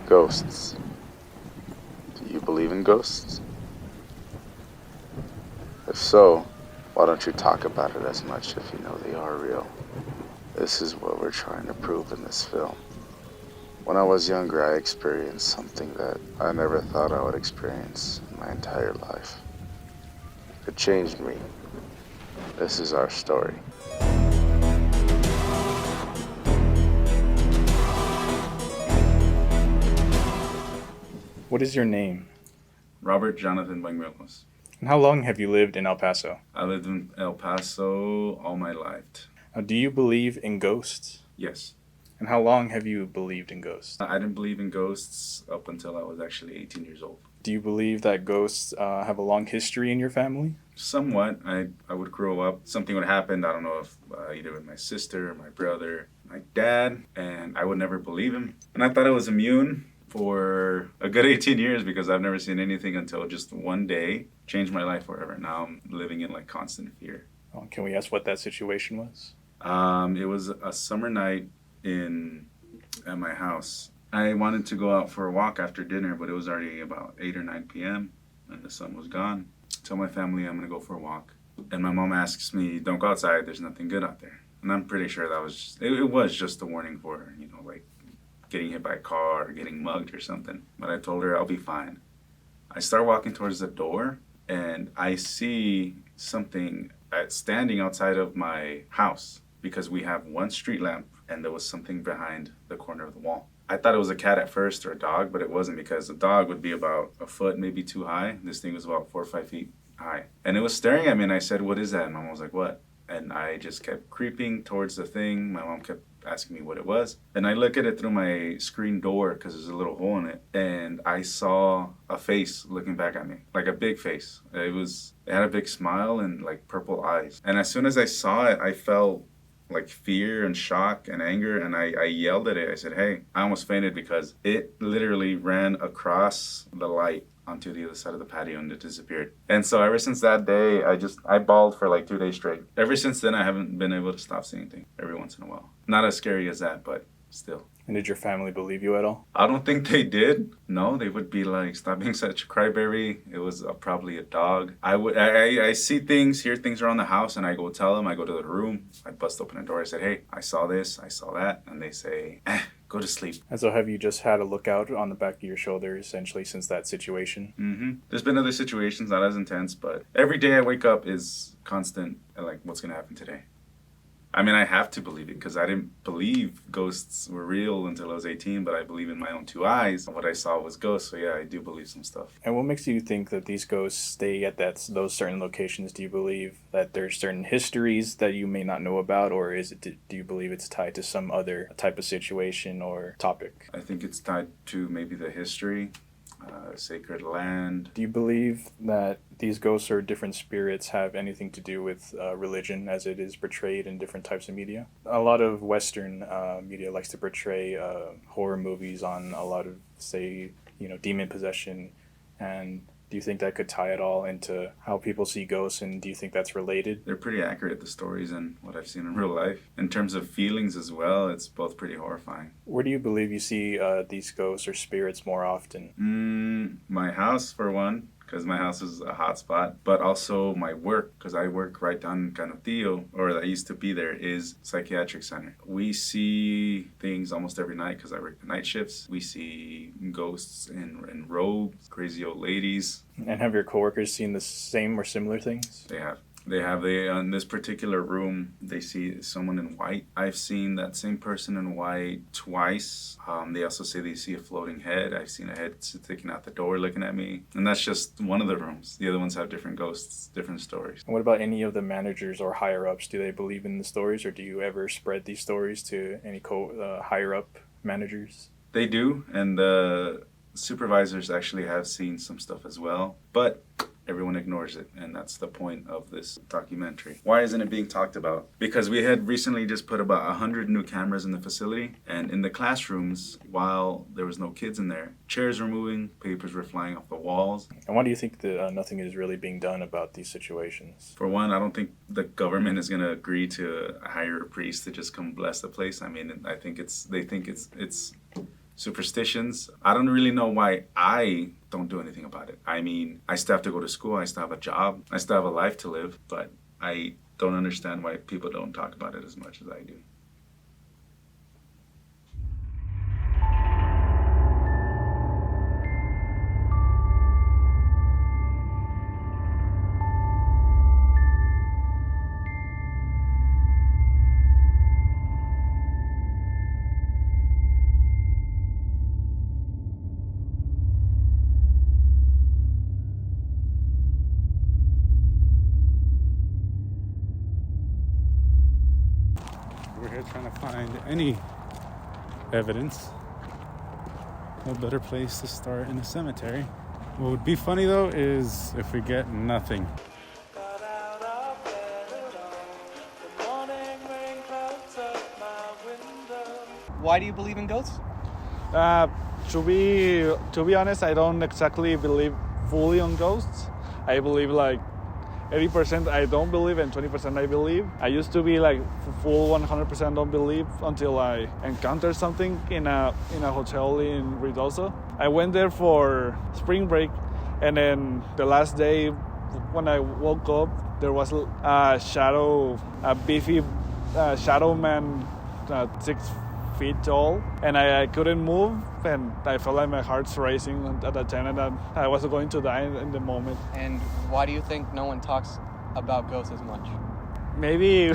Ghosts. Do you believe in ghosts? If so, why don't you talk about it as much if you know they are real? This is what we're trying to prove in this film. When I was younger, I experienced something that I never thought I would experience in my entire life. It changed me. This is our story. What is your name? Robert Jonathan Bañuelos. And how long have you lived in El Paso? I lived in El Paso all my life. Do you believe in ghosts? Yes. And how long have you believed in ghosts? I didn't believe in ghosts up until I was actually 18 years old. Do you believe that ghosts have a long history in your family? Somewhat. I would grow up, something would happen, I don't know if either with my sister, my brother, my dad, and I would never believe him. And I thought I was immune for a good 18 years because I've never seen anything until just one day changed my life forever. Now I'm living in like constant fear. Can we ask what that situation was? It was a summer night at my house. I wanted to go out for a walk after dinner, but it was already about 8 or 9 p.m. and the sun was gone. Tell my family I'm gonna go for a walk. And my mom asks me, don't go outside, there's nothing good out there. And I'm pretty sure that was just, it was just a warning for, like getting hit by a car or getting mugged or something. But I told her I'll be fine. I start walking towards the door and I see something standing outside of my house because we have one street lamp and there was something behind the corner of the wall. I thought it was a cat at first or a dog, but it wasn't because a dog would be about a foot, maybe too high. This thing was about 4 or 5 feet high. And it was staring at me and I said, what is that? And my mom was like, what? And I just kept creeping towards the thing. My mom kept asking me what it was. And I look at it through my screen door because there's a little hole in it. And I saw a face looking back at me, like a big face. It had a big smile and like purple eyes. And as soon as I saw it, I felt like fear and shock and anger. And I yelled at it. I said, hey, I almost fainted because it literally ran across the light onto the other side of the patio and it disappeared. And so ever since that day, I bawled for like 2 days straight. Ever since then, I haven't been able to stop seeing things every once in a while. Not as scary as that, but still. And did your family believe you at all? I don't think they did. No, they would be like, stop being such a crybaby. It was probably a dog. I see things, hear things around the house, and I go tell them. I go to the room. I bust open the door. I said, hey, I saw this, I saw that. And they say, go to sleep. And so have you just had a lookout on the back of your shoulder essentially since that situation? Mm-hmm. There's been other situations, not as intense, but every day I wake up is constant, like, what's going to happen today? I mean, I have to believe it because I didn't believe ghosts were real until I was 18, but I believe in my own 2 eyes. What I saw was ghosts, so yeah, I do believe some stuff. And what makes you think that these ghosts stay at those certain locations? Do you believe that there's certain histories that you may not know about, or do you believe it's tied to some other type of situation or topic? I think it's tied to maybe the history, sacred land. Do you believe that these ghosts or different spirits have anything to do with religion as it is portrayed in different types of media? A lot of Western media likes to portray horror movies on a lot of, say, demon possession. And do you think that could tie it all into how people see ghosts, and do you think that's related? They're pretty accurate, the stories and what I've seen in real life. In terms of feelings as well, it's both pretty horrifying. Where do you believe you see these ghosts or spirits more often? My house, for one, because my house is a hot spot, but also my work, because I work right down in Canutillo, or that used to be there, is psychiatric center. We see things almost every night because I work the night shifts. We see ghosts in robes, crazy old ladies. And have your coworkers seen the same or similar things? They have. In this particular room, they see someone in white. I've seen that same person in white twice. They also say they see a floating head. I've seen a head sticking out the door looking at me. And that's just one of the rooms. The other ones have different ghosts, different stories. And what about any of the managers or higher-ups? Do they believe in the stories, or do you ever spread these stories to any higher-up managers? They do, and the supervisors actually have seen some stuff as well. But everyone ignores it, and that's the point of this documentary. Why isn't it being talked about? Because we had recently just put about 100 new cameras in the facility, and in the classrooms, while there was no kids in there, chairs were moving, papers were flying off the walls. And why do you think that nothing is really being done about these situations? For one, I don't think the government is going to agree to hire a priest to just come bless the place. I mean, I think they think it's superstitions. I don't really know why I don't do anything about it. I mean, I still have to go to school. I still have a job. I still have a life to live. But I don't understand why people don't talk about it as much as I do. We're here trying to find any evidence. No better place to start in a cemetery. What would be funny though is if we get nothing. Why do you believe in ghosts? To be honest, I don't exactly believe fully on ghosts. I believe like 80% I don't believe and 20% I believe. I used to be like full 100% don't believe until I encountered something in a hotel in Ruidoso. I went there for spring break, and then the last day when I woke up, there was a beefy shadow man, 6 feet tall, and I couldn't move, and I felt like my heart's racing at that time, and I was going to die in the moment. And why do you think no one talks about ghosts as much? Maybe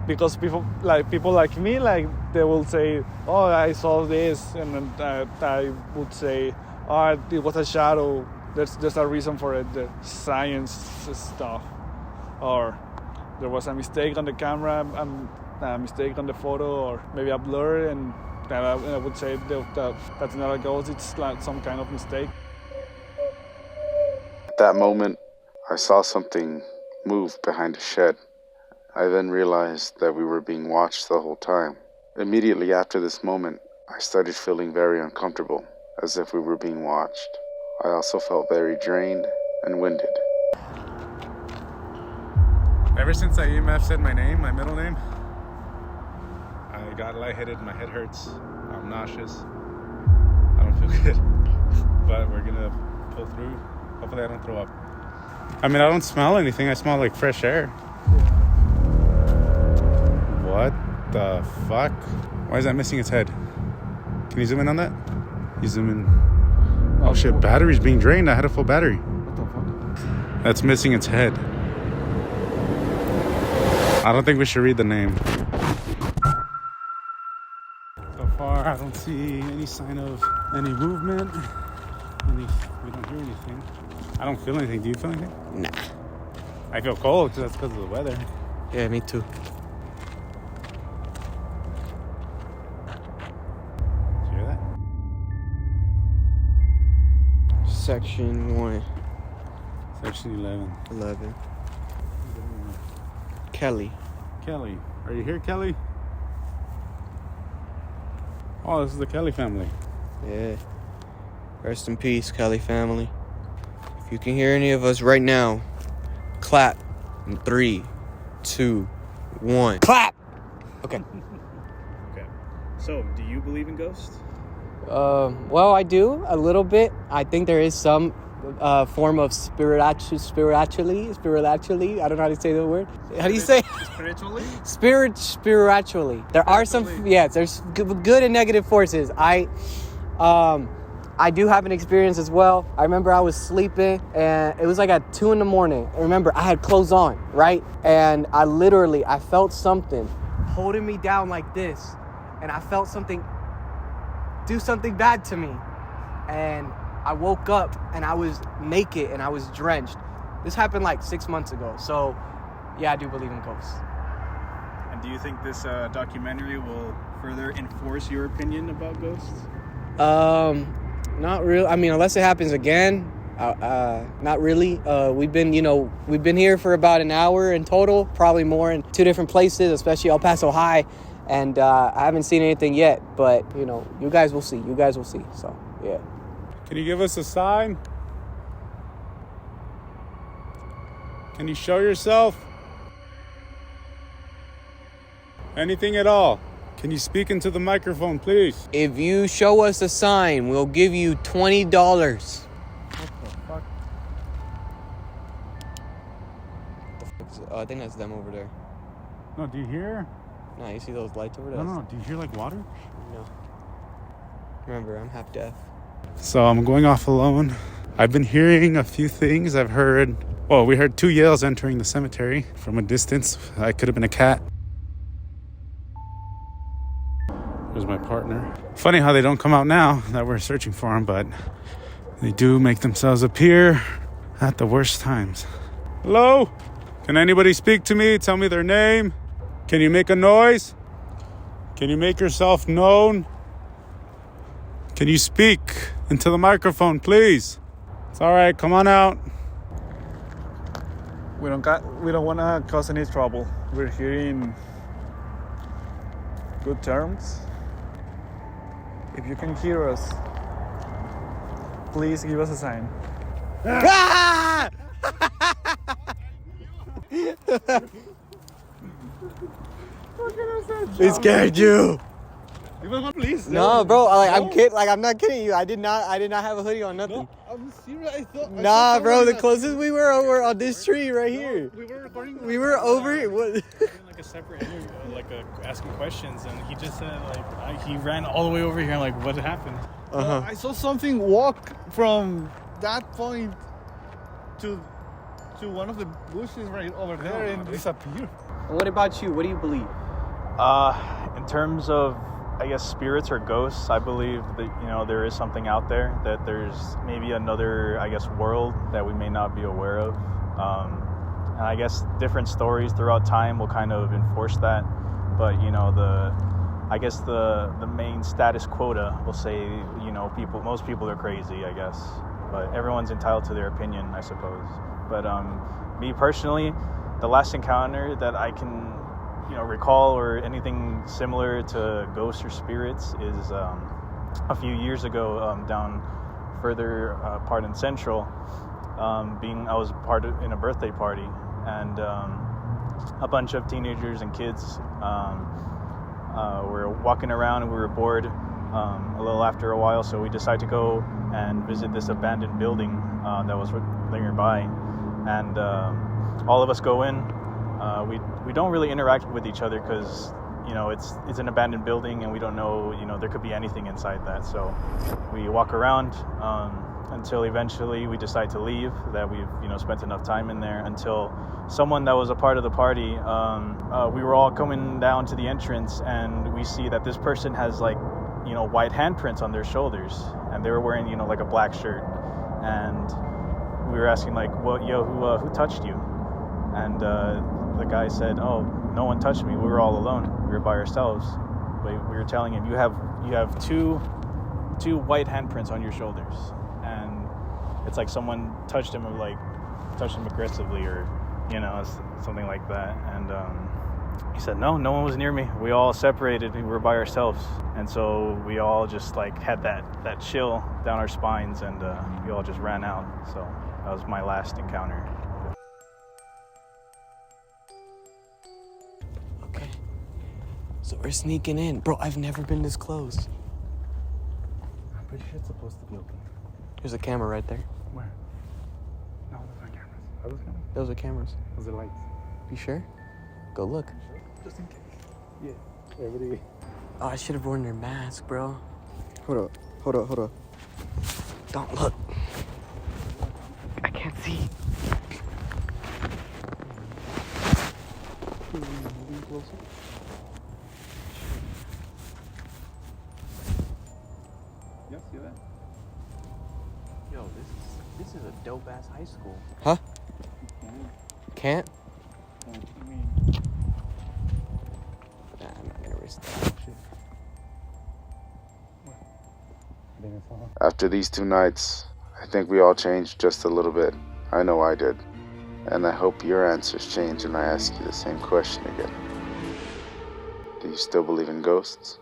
because people like me, like they will say, "Oh, I saw this," and then I would say, "Oh, it was a shadow." There's a reason for it, the science stuff, or there was a mistake on the camera, a mistake on the photo, or maybe a blur, and I would say that's not a ghost, it's like some kind of mistake. At that moment, I saw something move behind a shed. I then realized that we were being watched the whole time. Immediately after this moment, I started feeling very uncomfortable, as if we were being watched. I also felt very drained and winded. Ever since IEMF said my name, my middle name, I got lightheaded, my head hurts, I'm nauseous, I don't feel good. But we're gonna pull through. Hopefully I don't throw up. I mean, I don't smell anything, I smell like fresh air. What the fuck? Why is that missing its head? Can you zoom in on that? You zoom in. Oh shit, battery's being drained. I had a full battery. What the fuck? That's missing its head. I don't think we should read the name. So far, I don't see any sign of any movement. We don't hear anything. I don't feel anything. Do you feel anything? Nah. I feel cold because that's because of the weather. Yeah, me too. Did you hear that? Section 1, Section 11. 11. Kelly. Kelly. Are you here, Kelly? Oh, this is the Kelly family. Yeah. Rest in peace, Kelly family. If you can hear any of us right now, clap in 3, 2, 1. Clap! Okay. Okay. So, do you believe in ghosts? Well, I do a little bit. I think there is some form of spiritually. I don't know how to say the word. How do you say? Spiritually? Spiritually. There are some. Yes, there's good and negative forces. I do have an experience as well. I remember I was sleeping and it was like at 2 a.m. I remember I had clothes on, right? And I felt something holding me down like this, and I felt something do something bad to me, and I woke up and I was naked and I was drenched. This happened like 6 months ago. So yeah, I do believe in ghosts. And do you think this documentary will further enforce your opinion about ghosts? Not really. I mean, unless it happens again, not really. We've been here for about an hour in total, probably more, in 2 different places, especially El Paso High. And I haven't seen anything yet, but, you guys will see. So, yeah. Can you give us a sign? Can you show yourself? Anything at all? Can you speak into the microphone, please? If you show us a sign, we'll give you $20. What the fuck? I think that's them over there. No, do you hear? No, you see those lights over there? No, do you hear like water? No. Remember, I'm half deaf. So I'm going off alone. I've been hearing a few things. I've heard, well, we heard 2 yells entering the cemetery from a distance. I could have been a cat. There's my partner. Funny how they don't come out now that we're searching for them, but they do make themselves appear at the worst times. Hello? Can anybody speak to me? Tell me their name. Can you make a noise? Can you make yourself known? Can you speak into the microphone, please? It's all right. Come on out. We don't want to cause any trouble. We're here in good terms. If you can hear us, please give us a sign. Ah! They scared you. Please. No, bro. I'm kidding. Like, I'm not kidding you. I did not have a hoodie on. Nothing. No, I'm serious. I thought. Nah, bro. The closest we were on this tree right here. We were recording. We were over here. What? Like a separate interview, like asking questions, and he just said he ran all the way over here. I'm like, what happened? I saw something walk from that point to one of the bushes right over there and disappear. What about you? What do you believe? In terms of, I guess, spirits or ghosts, I believe that, there is something out there, that there's maybe another, I guess, world that we may not be aware of. And I guess different stories throughout time will kind of enforce that. But, the main status quota will say, most people are crazy, I guess. But everyone's entitled to their opinion, I suppose. But me personally, the last encounter that I can recall or anything similar to ghosts or spirits is a few years ago down further part in Central. I was in a birthday party, and a bunch of teenagers and kids were walking around, and we were bored a little after a while, so we decided to go and visit this abandoned building that was nearby. And all of us go in. We don't really interact with each other because it's an abandoned building, and we don't know there could be anything inside that. So we walk around until eventually we decide to leave. That we've spent enough time in there, until someone that was a part of the party. We were all coming down to the entrance, and we see that this person has white handprints on their shoulders, and they were wearing like a black shirt. And we were asking who touched you? And the guy said, "Oh, no one touched me. We were all alone. We were by ourselves." But we were telling him, "You have two white handprints on your shoulders," and it's like someone touched him aggressively, or something like that. And he said, "No one was near me. We all separated. We were by ourselves." And so we all just had that chill down our spines, and we all just ran out. So that was my last encounter. Okay. So we're sneaking in. Bro, I've never been this close. I'm pretty sure it's supposed to be open. There's a camera right there. Where? No, those aren't cameras. Are those cameras? Those are cameras. Those are lights. You sure? Go look. Just in case. Yeah. Everybody. Oh, I should have worn their mask, bro. Hold up. Don't look. I can't see. Moving closer. Yeah, see that? Yo, this is a dope ass high school. Huh? Can't? Nah, I'm not gonna risk that. After these 2 nights, I think we all changed just a little bit. I know I did. And I hope your answers change when I ask you the same question again. Do you still believe in ghosts?